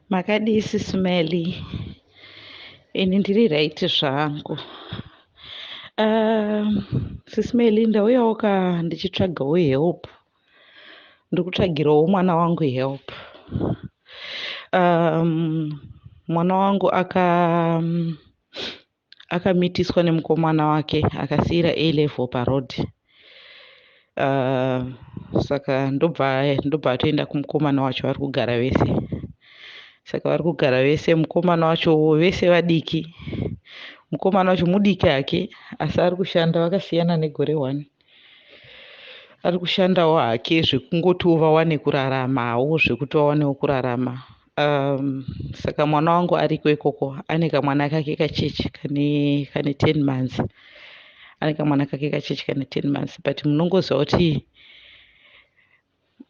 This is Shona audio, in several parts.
Makadisi Smelly. Ini ndiri right zvangu. Sismeli ndauyawo ndichitsvagawo help. Ndikutsvagirawo mwana wangu help. Mwana wangu akamitiswa nemukomana wake akasiyira A-level parod. Saka ndobva atoenda kumukomana wacho vari kugara vese. Saka vari kugara vese, mukomana wacho vese vadiki. Mukomana wacho mudiki hake asi ari kushanda, vakasiyana negore 1. Ari kushandawo hake zvekungoti vawane kuraramawo, zvekuti vawanewo kurarama. Saka mwana wangu ariko ikoko ane kamwana kake kacheche kane 10 months. Ane kamwana kake kacheche kane 10 months. But munongoziva kuti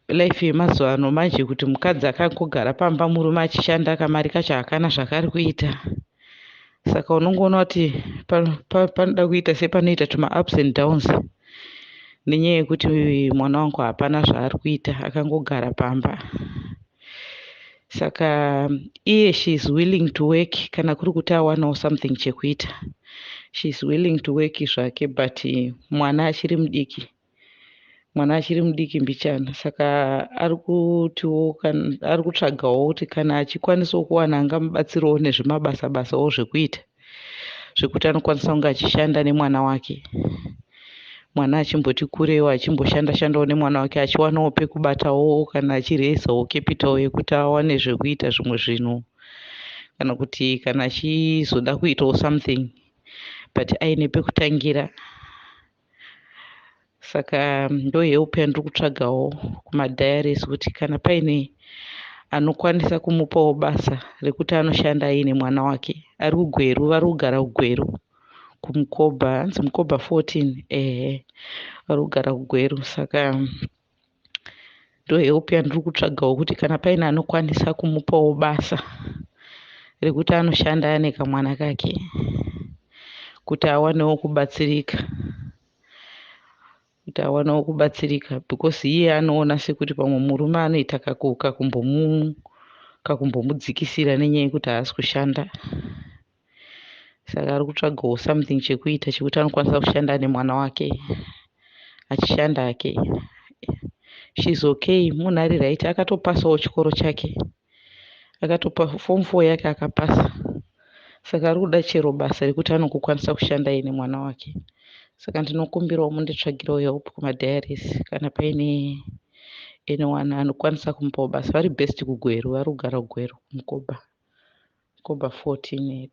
life yemazuva ano manje kuti mukadzi akangogara pamba murume achishanda kamari kacho hakana zvakari kuita. Saka unongoona kuti panoda kuita sepanoita tuma ups and downs nenyaya yekuti mwana wangu hapana zvaari kuita, akangogara pamba. Saka iye she is willing to work kana kuri kuti awanawo something chekuita. She is willing to work zvake, but mwana achiri mudiki. Mwana achiri mudiki mbichana. Saka ari kutsvagawo kuti kana achikwanisawo kuwana angamubatsirawo nezvimabasa-basawo zvekuita, zvekuti anokwanisa kunge achishanda nemwana wake. Mwana achimboti kurewo achimboshanda-shandawo nemwana wake, achiwanawo pekubatawo kana achirezawo capital yekuti awane zvekuita zvimwe zvinhu, kana kuti kana achizoda kuitawo something but aine pekutangira. Saka ndo help yandiri kutsvagawo kumadhayaries kuti kana paine anokwanisa kumupawo basa rekuti anoshanda aine mwana wake. Ari kuGweru, vari kugara kuGweru kumukoba, hanzi mukoba 14. Vari kugara kuGweru. Saka ndo help yandiri kutsvagawo kuti kana paine anokwanisa kumupawo basa rekuti anoshanda ane kamwana kake kuti awanewo kubatsirika. Because iye anoona sekuti pamwe murume anoita kakumbomudzikisira nenyaya yekuti haasi kushanda. Saka ari kutsvagawo something chekuita chekuti anokwanisa kushanda nemwana wake achishanda hake. She is okay, munhu ari right. Akatopasawo chikoro chake, akatopa form 4 yake akapasa. Saka ari kuda chero basa rekuti anongokwanisa kushanda aine mwana wake. Saka ndinokumbirawo munditsvagirawo help kumadhayaries kana paine anyone anokwanisa kumupawo basa. Vari best kuGweru, vari kugara kuGweru mukoba 14.